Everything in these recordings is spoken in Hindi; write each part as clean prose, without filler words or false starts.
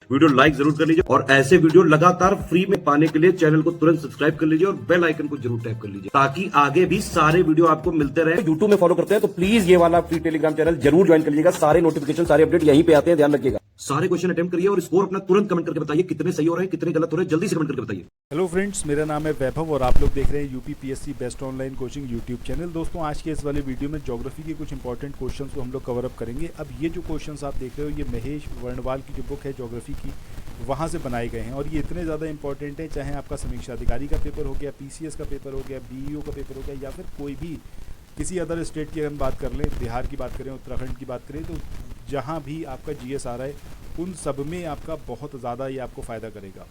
वीडियो लाइक जरूर कर लीजिए और ऐसे वीडियो लगातार फ्री में पाने के लिए चैनल को तुरंत सब्सक्राइब कर लीजिए और बेल आइकन को जरूर टैप कर लीजिए ताकि आगे भी सारे वीडियो आपको मिलते रहे। यूट्यूब में फॉलो करते हैं तो प्लीज ये वाला फ्री टेलीग्राम चैनल जरूर ज्वाइन कर लीजिएगा। सारे नोटिफिकेशन सारे अपडेट यहीं पे आते हैं, ध्यान रखिएगा। सारे क्वेश्चन अटेम्प्ट करिए और स्कोर अपना तुरंत कमेंट करके बताइए कितने सही हो रहे हैं कितने गलत हो रहे हैं, जल्दी से कमेंट करके बताइए। हेलो फ्रेंड्स, मेरा नाम है वैभव और आप लोग देख रहे हैं UPPSC best online coaching YouTube channel. दोस्तों, आज के इस वाले वीडियो में ज्योग्राफी के कुछ इंपॉर्टेंट क्वेश्चंस को हम लोग कवर अप करेंगे। अब ये जो क्वेश्चंस आप देख रहे हो, ये महेश वर्णवाल की जो बुक है ज्योग्राफी की, वहाँ से बनाए गए हैं और ये इतने ज़्यादा इंपॉर्टेंट है, चाहे आपका समीक्षा अधिकारी का पेपर हो गया, पीसीएस का पेपर हो गया, बीईओ का पेपर हो गया, या फिर कोई भी किसी अदर स्टेट की अगर हम बात कर लें, बिहार की बात करें, उत्तराखंड की बात करें, तो जहाँ भी आपका जीएस आ रहा है उन सब में आपका बहुत ज़्यादा ये आपको फ़ायदा करेगा।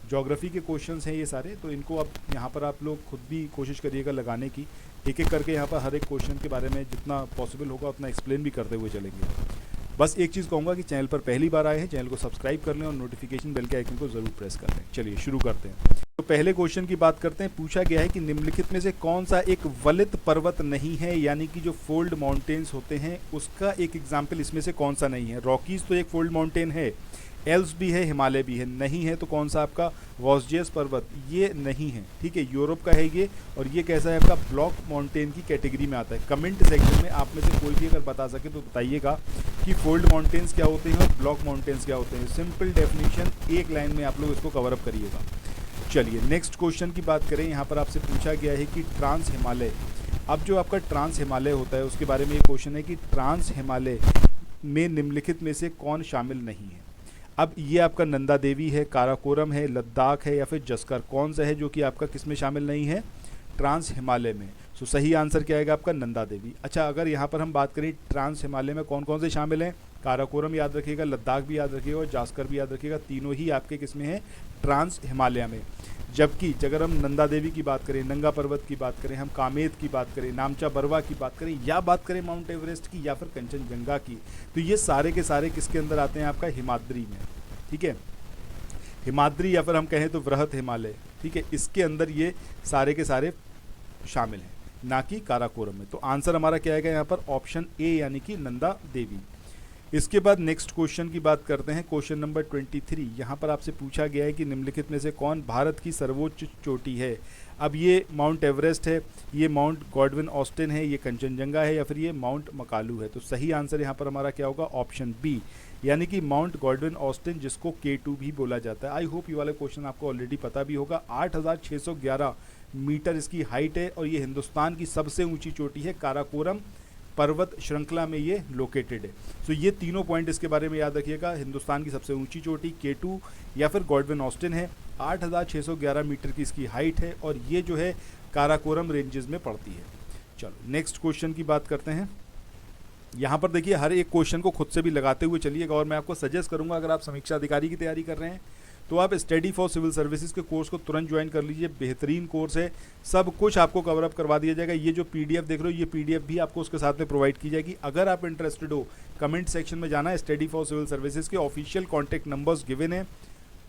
ज्योग्राफी के क्वेश्चंस हैं ये सारे, तो इनको अब यहाँ पर आप लोग खुद भी कोशिश करिएगा लगाने की। एक एक करके यहाँ पर हर एक क्वेश्चन के बारे में जितना पॉसिबल होगा उतना एक्सप्लेन भी करते हुए चलेंगे। बस एक चीज़ कहूँगा कि चैनल पर पहली बार आए हैं, चैनल को सब्सक्राइब कर लें और नोटिफिकेशन बेल के आइकन को ज़रूर प्रेस कर लें। चलिए शुरू करते हैं। तो पहले क्वेश्चन की बात करते हैं। पूछा गया है कि निम्नलिखित में से कौन सा एक वलित पर्वत नहीं है, यानी कि जो फोल्ड माउंटेन्स होते हैं उसका एक एग्जाम्पल इसमें से कौन सा नहीं है। रॉकीज तो एक फोल्ड माउंटेन है, एल्स भी है, हिमालय भी है। नहीं है तो कौन सा आपका वॉस्जियस पर्वत, ये नहीं है। ठीक है, यूरोप का है ये, और ये कैसा है आपका ब्लॉक माउंटेन की कैटेगरी में आता है। कमेंट सेक्शन में आप में से कोई भी अगर बता सके तो बताइएगा कि फोल्ड माउंटेन्स क्या होते हैं और ब्लॉक माउंटेन्स क्या होते हैं। सिंपल डेफिनेशन एक लाइन में आप लोग इसको कवर अप करिएगा। चलिए नेक्स्ट क्वेश्चन की बात करें। यहाँ पर आपसे पूछा गया है कि ट्रांस हिमालय, अब जो आपका ट्रांस हिमालय होता है उसके बारे में ये क्वेश्चन है कि ट्रांस हिमालय में निम्नलिखित में से कौन शामिल नहीं है। अब ये आपका नंदा देवी है, काराकोरम है, लद्दाख है, या फिर जस्कर, कौन सा है जो कि आपका किस में शामिल नहीं है, ट्रांस हिमालय में। सो सही आंसर क्या आएगा आपका, नंदा देवी। अच्छा, अगर यहाँ पर हम बात करें ट्रांस हिमालय में कौन कौन से शामिल हैं, काराकोरम याद रखिएगा, लद्दाख भी याद रखिएगा और जास्कर भी याद रखिएगा। तीनों ही आपके किस में है, ट्रांस हिमालय में। जबकि अगर हम नंदा देवी की बात करें, नंगा पर्वत की बात करें, हम कामेत की बात करें, नामचा बरवा की बात करें, या बात करें माउंट एवरेस्ट की या फिर कंचनजंगा की, तो ये सारे के सारे किसके अंदर आते हैं आपका, हिमाद्री में। ठीक है, हिमाद्री या फिर हम कहें तो वृहत हिमालय, ठीक है, इसके अंदर ये सारे के सारे शामिल हैं, ना कि काराकोरम में। तो आंसर हमारा क्या आएगा यहाँ पर, ऑप्शन ए, यानी कि नंदा देवी। इसके बाद नेक्स्ट क्वेश्चन की बात करते हैं। Question number 23। यहाँ पर आपसे पूछा गया है कि निम्नलिखित में से कौन भारत की सर्वोच्च चोटी है। अब ये माउंट एवरेस्ट है, ये माउंट गॉडविन ऑस्टिन है, ये कंचनजंगा है, या फिर ये माउंट मकालू है। तो सही आंसर यहाँ पर हमारा क्या होगा, ऑप्शन बी, यानी कि माउंट गॉडविन ऑस्टिन, जिसको K2 भी बोला जाता है। आई होप ये वाला क्वेश्चन आपको ऑलरेडी पता भी होगा। 8611 मीटर इसकी हाइट है और ये हिंदुस्तान की सबसे ऊंची चोटी है। काराकोरम पर्वत श्रृंखला में ये लोकेटेड है। सो ये तीनों पॉइंट इसके बारे में याद रखिएगा। हिंदुस्तान की सबसे ऊंची चोटी K2 या फिर गॉडविन ऑस्टिन है, 8611 मीटर की इसकी हाइट है और ये जो है काराकोरम रेंजेस में पड़ती है। चलो नेक्स्ट क्वेश्चन की बात करते हैं। यहाँ पर देखिए हर एक क्वेश्चन को खुद से भी लगाते हुए चलिएगा और मैं आपको सजेस्ट करूँगा, अगर आप समीक्षा अधिकारी की तैयारी कर रहे हैं तो आप स्टडी फॉर सिविल सर्विसेज के कोर्स को तुरंत ज्वाइन कर लीजिए। बेहतरीन कोर्स है, सब कुछ आपको कवर अप करवा दिया जाएगा। ये जो पीडीएफ देख रहे हो, ये पीडीएफ भी आपको उसके साथ में प्रोवाइड की जाएगी। अगर आप इंटरेस्टेड हो, कमेंट सेक्शन में जाना है, स्टडी फॉर सिविल सर्विसेज के ऑफिशियल कॉन्टैक्ट नंबर्स गिवन है,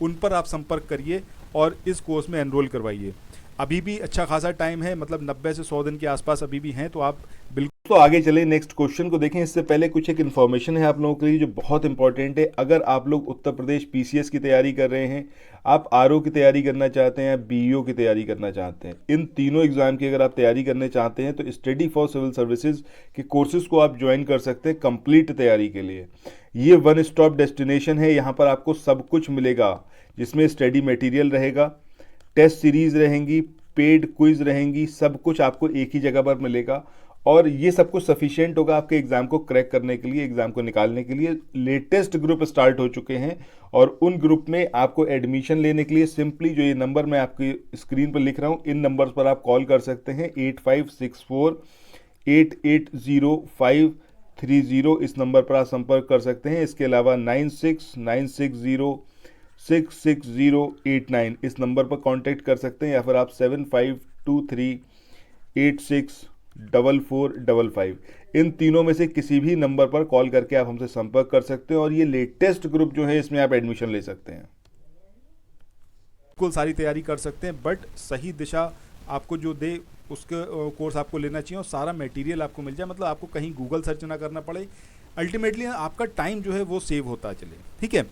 उन पर आप संपर्क करिए और इस कोर्स में एनरोल करवाइए। अभी भी अच्छा खासा टाइम है, मतलब 90 से 100 दिन के आसपास अभी भी हैं, तो आप बिल्कुल। तो आगे चले, नेक्स्ट क्वेश्चन को देखें। इससे पहले कुछ एक इन्फॉर्मेशन है आप लोगों के लिए जो बहुत इंपॉर्टेंट है। अगर आप लोग उत्तर प्रदेश पीसीएस की तैयारी कर रहे हैं, आप आरओ की तैयारी करना चाहते हैं, बीईओ की तैयारी करना चाहते हैं, इन तीनों एग्जाम की अगर आप तैयारी करने चाहते हैं तो स्टडी फॉर सिविल सर्विसेज के कोर्सेज को आप ज्वाइन कर सकते हैं कंप्लीट तैयारी के लिए। ये वन स्टॉप डेस्टिनेशन है, यहाँ पर आपको सब कुछ मिलेगा, जिसमें स्टडी मटेरियल रहेगा, टेस्ट सीरीज रहेंगी, पेड क्विज रहेंगी, सब कुछ आपको एक ही जगह पर मिलेगा और ये सब कुछ सफिशिएंट होगा आपके एग्जाम को क्रैक करने के लिए, एग्जाम को निकालने के लिए। लेटेस्ट ग्रुप स्टार्ट हो चुके हैं और उन ग्रुप में आपको एडमिशन लेने के लिए सिंपली जो ये नंबर मैं आपकी स्क्रीन पर लिख रहा हूँ, इन नंबर्स पर आप कॉल कर सकते हैं। 8564880530, इस नंबर पर आप संपर्क कर सकते हैं। इसके अलावा 9696066089 इस नंबर पर कांटेक्ट कर सकते हैं, या फिर आप 7523864455 इन तीनों में से किसी भी नंबर पर कॉल करके आप हमसे संपर्क कर सकते हैं और ये लेटेस्ट ग्रुप जो है इसमें आप एडमिशन ले सकते हैं। बिल्कुल सारी तैयारी कर सकते हैं, बट सही दिशा आपको जो दे उसके कोर्स आपको लेना चाहिए और सारा मटेरियल आपको मिल जाए, मतलब आपको कहीं गूगल सर्च ना करना पड़े। अल्टीमेटली आपका टाइम जो है वो सेव होता चले। ठीक है,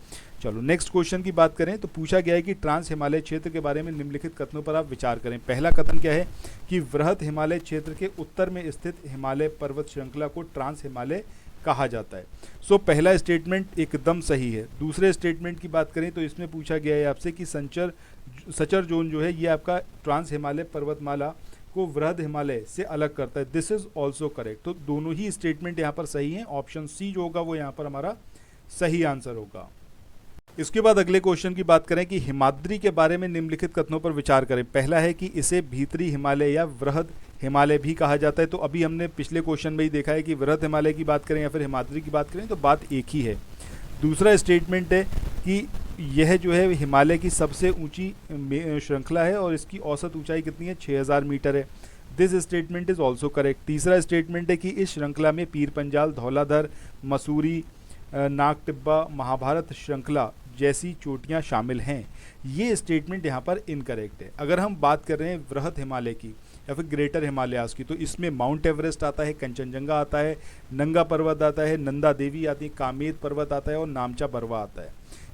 चलो नेक्स्ट क्वेश्चन की बात करें तो पूछा गया है कि ट्रांस हिमालय क्षेत्र के बारे में निम्नलिखित कथनों पर आप विचार करें। पहला कथन क्या है कि वृहद हिमालय क्षेत्र के उत्तर में स्थित हिमालय पर्वत श्रृंखला को ट्रांस हिमालय कहा जाता है। सो पहला स्टेटमेंट एकदम सही है। दूसरे स्टेटमेंट की बात करें तो इसमें पूछा गया है आपसे कि सचर जोन जो है ये आपका ट्रांस हिमालय पर्वतमाला को वृहद हिमालय से अलग करता है। This is also correct. तो दोनों ही स्टेटमेंट यहाँ पर सही हैं। ऑप्शन सी जो होगा वो यहाँ पर हमारा सही आंसर होगा। इसके बाद अगले क्वेश्चन की बात करें कि हिमाद्री के बारे में निम्नलिखित कथनों पर विचार करें। पहला है कि इसे भीतरी हिमालय या वृहद हिमालय भी कहा जाता है। तो अभी हमने पिछले क्वेश्चन में ही देखा है कि वृहद हिमालय की बात करें या फिर हिमाद्री की बात करें तो बात एक ही है। दूसरा स्टेटमेंट है कि यह जो है हिमालय की सबसे ऊंची श्रृंखला है और इसकी औसत ऊंचाई कितनी है, 6000 मीटर है। This statement is also correct. तीसरा स्टेटमेंट है कि इस श्रृंखला में पीर पंजाल, धौलाधर, मसूरी, नागटिब्बा, महाभारत श्रृंखला जैसी चोटियां शामिल हैं। ये स्टेटमेंट यहाँ पर इनकरेक्ट है। अगर हम बात कर रहे हैं वृहद हिमालय की या फिर ग्रेटर हिमालयास की तो इसमें माउंट एवरेस्ट आता है, कंचनजंगा आता है, नंगा पर्वत आता है, नंदा देवी आती है, कामेत पर्वत आता है और नामचा बरवा आता है।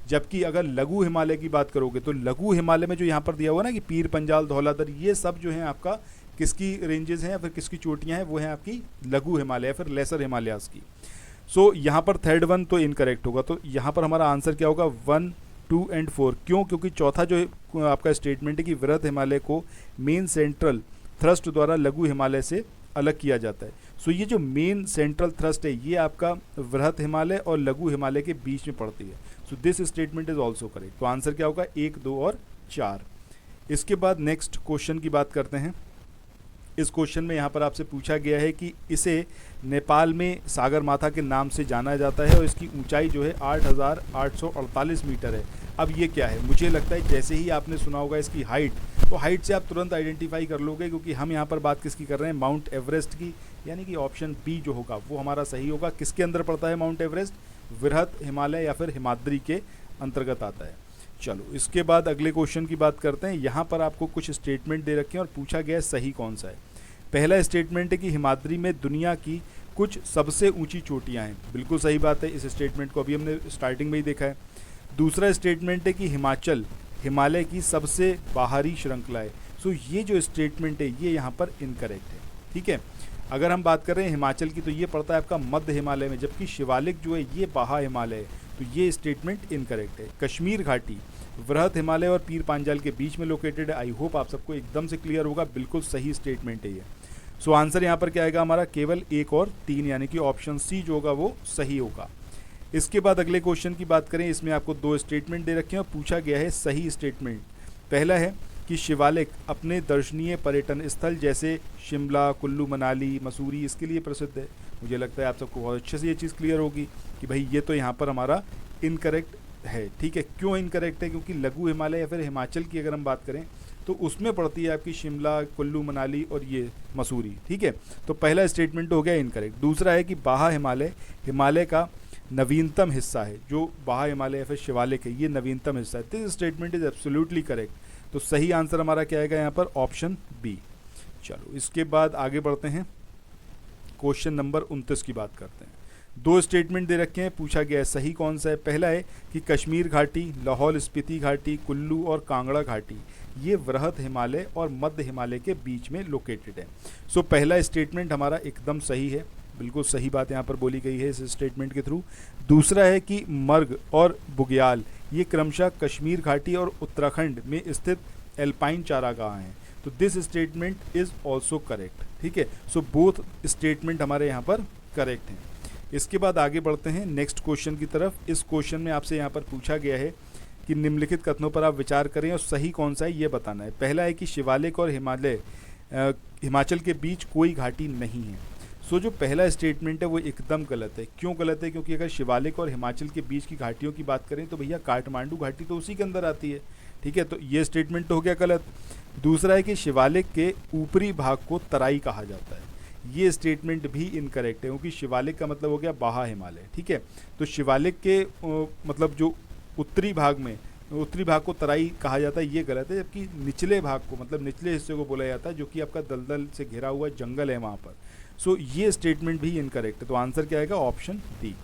जबकि अगर लघु हिमालय की बात करोगे तो लघु हिमालय में जो यहाँ पर दिया हुआ ना कि पीर पंजाल, धौलाधर, ये सब जो है आपका किसकी रेंजेस हैं या फिर किसकी चोटियाँ हैं, वो हैं आपकी लघु हिमालय या फिर लेसर हिमालयास की। सो यहाँ पर थर्ड वन तो इनकरेक्ट होगा। तो यहाँ पर हमारा आंसर क्या होगा, 1, 2 एंड 4। क्यों? क्योंकि चौथा जो आपका स्टेटमेंट है कि वृहद हिमालय को मेन सेंट्रल थ्रस्ट द्वारा लघु हिमालय से अलग किया जाता है। सो ये जो मेन सेंट्रल थ्रस्ट है ये आपका वृहद हिमालय और लघु हिमालय के बीच में पड़ती है। So this statement is also correct. तो आंसर क्या होगा, 1, 2 और 4। इसके बाद नेक्स्ट क्वेश्चन की बात करते हैं। इस क्वेश्चन में यहाँ पर आपसे पूछा गया है कि इसे नेपाल में सागर माथा के नाम से जाना जाता है और इसकी ऊंचाई जो है 8848 मीटर है। अब ये क्या है? मुझे लगता है जैसे ही आपने सुना होगा इसकी हाइट, तो हाइट से आप तुरंत आइडेंटिफाई कर लोगे, क्योंकि हम यहाँ पर बात किसकी कर रहे हैं, माउंट एवरेस्ट की। यानी कि ऑप्शन बी जो होगा वो हमारा सही होगा। किसके अंदर पड़ता है माउंट एवरेस्ट? वृहद हिमालय या फिर हिमाद्री के अंतर्गत आता है। चलो इसके बाद अगले क्वेश्चन की बात करते हैं। यहाँ पर आपको कुछ स्टेटमेंट दे रखे हैं और पूछा गया है सही कौन सा है। पहला स्टेटमेंट है कि हिमाद्री में दुनिया की कुछ सबसे ऊंची चोटियां हैं। बिल्कुल सही बात है। इस स्टेटमेंट को अभी हमने स्टार्टिंग में ही देखा है। दूसरा स्टेटमेंट है कि हिमाचल हिमालय की सबसे बाहरी श्रृंखला है। सो ये जो स्टेटमेंट है ये यहाँ पर इनकरेक्ट है। ठीक है, अगर हम बात कर रहे हैं हिमाचल की तो ये पड़ता है आपका मध्य हिमालय में, जबकि शिवालिक जो है ये बाहा हिमालय है। तो ये स्टेटमेंट इनकरेक्ट है। कश्मीर घाटी वृहद हिमालय और पीर पांजाल के बीच में लोकेटेड है। आई होप आप सबको एकदम से क्लियर होगा। बिल्कुल सही स्टेटमेंट है ये। सो आंसर यहाँ पर क्या आएगा हमारा, केवल 1 और 3, यानी कि ऑप्शन सी जो होगा वो सही होगा। इसके बाद अगले क्वेश्चन की बात करें। इसमें आपको 2 स्टेटमेंट दे रखे हैं और पूछा गया है सही स्टेटमेंट। पहला है कि शिवालिक अपने दर्शनीय पर्यटन स्थल जैसे शिमला, कुल्लू मनाली, मसूरी इसके लिए प्रसिद्ध है। मुझे लगता है आप सबको बहुत अच्छे से ये चीज़ क्लियर होगी कि भाई ये तो यहाँ पर हमारा इनकरेक्ट है। ठीक है, क्यों इनकरेक्ट है? क्योंकि लघु हिमालय या फिर हिमाचल की अगर हम बात करें तो उसमें पड़ती है आपकी शिमला, कुल्लू मनाली और ये मसूरी। ठीक है, तो पहला स्टेटमेंट हो गया इनकरेक्ट। दूसरा है कि बाहा हिमालय हिमालय का नवीनतम हिस्सा है। जो बाहा हिमालय या फिर शिवालिक है ये नवीनतम हिस्सा है। This statement is absolutely correct. तो सही आंसर हमारा क्या आएगा यहाँ पर, ऑप्शन बी। चलो इसके बाद आगे बढ़ते हैं। क्वेश्चन नंबर 29 की बात करते हैं। 2 स्टेटमेंट दे रखे हैं, पूछा गया है सही कौन सा है। पहला है कि कश्मीर घाटी, लाहौल स्पीति घाटी, कुल्लू और कांगड़ा घाटी ये वृहद हिमालय और मध्य हिमालय के बीच में लोकेटेड है। सो पहला स्टेटमेंट हमारा एकदम सही है। बिल्कुल सही बात यहाँ पर बोली गई है इस स्टेटमेंट के थ्रू। दूसरा है कि मर्ग और बुग्याल ये क्रमशः कश्मीर घाटी और उत्तराखंड में स्थित एल्पाइन चारागाह हैं। तो this statement is also correct. ठीक है, सो बोथ स्टेटमेंट हमारे यहाँ पर करेक्ट हैं। इसके बाद आगे बढ़ते हैं नेक्स्ट क्वेश्चन की तरफ। इस क्वेश्चन में आपसे यहाँ पर पूछा गया है कि निम्नलिखित कथनों पर आप विचार करें और सही कौन सा है ये बताना है। पहला है कि शिवालिक और हिमाचल के बीच कोई घाटी नहीं है। सो जो पहला स्टेटमेंट है वो एकदम गलत है। क्यों गलत है? क्योंकि अगर शिवालिक और हिमाचल के बीच की घाटियों की बात करें तो भैया काठमांडू घाटी तो उसी के अंदर आती है। ठीक है, तो ये स्टेटमेंट तो हो गया गलत। दूसरा है कि शिवालिक के ऊपरी भाग को तराई कहा जाता है। ये स्टेटमेंट भी इनकरेक्ट है, क्योंकि शिवालिक का मतलब हो गया बाहा हिमालय। ठीक है, तो शिवालिक के मतलब जो उत्तरी भाग को तराई कहा जाता है ये गलत है। जबकि निचले भाग को मतलब निचले हिस्से को बोला जाता है जो कि आपका दलदल से घिरा हुआ जंगल है वहाँ पर। सो ये स्टेटमेंट भी इनकरेक्ट है, तो आंसर क्या आएगा? Option D.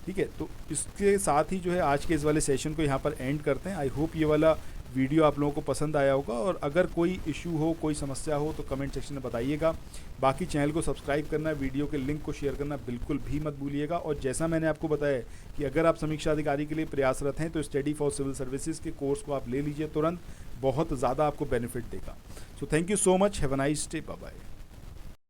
ठीक है, तो इसके साथ ही जो है आज के इस वाले सेशन को यहाँ पर एंड करते हैं। आई होप ये वाला वीडियो आप लोगों को पसंद आया होगा, और अगर कोई इशू हो, कोई समस्या हो तो कमेंट सेक्शन में बताइएगा। बाकी चैनल को सब्सक्राइब करना, वीडियो के लिंक को शेयर करना बिल्कुल भी मत भूलिएगा। और जैसा मैंने आपको बताया कि अगर आप समीक्षा अधिकारी के लिए प्रयासरत हैं तो स्टडी फॉर सिविल सर्विसेज के कोर्स को आप ले लीजिए तुरंत, बहुत ज़्यादा आपको बेनिफिट देगा। So thank you so much, have a nice day, bye bye.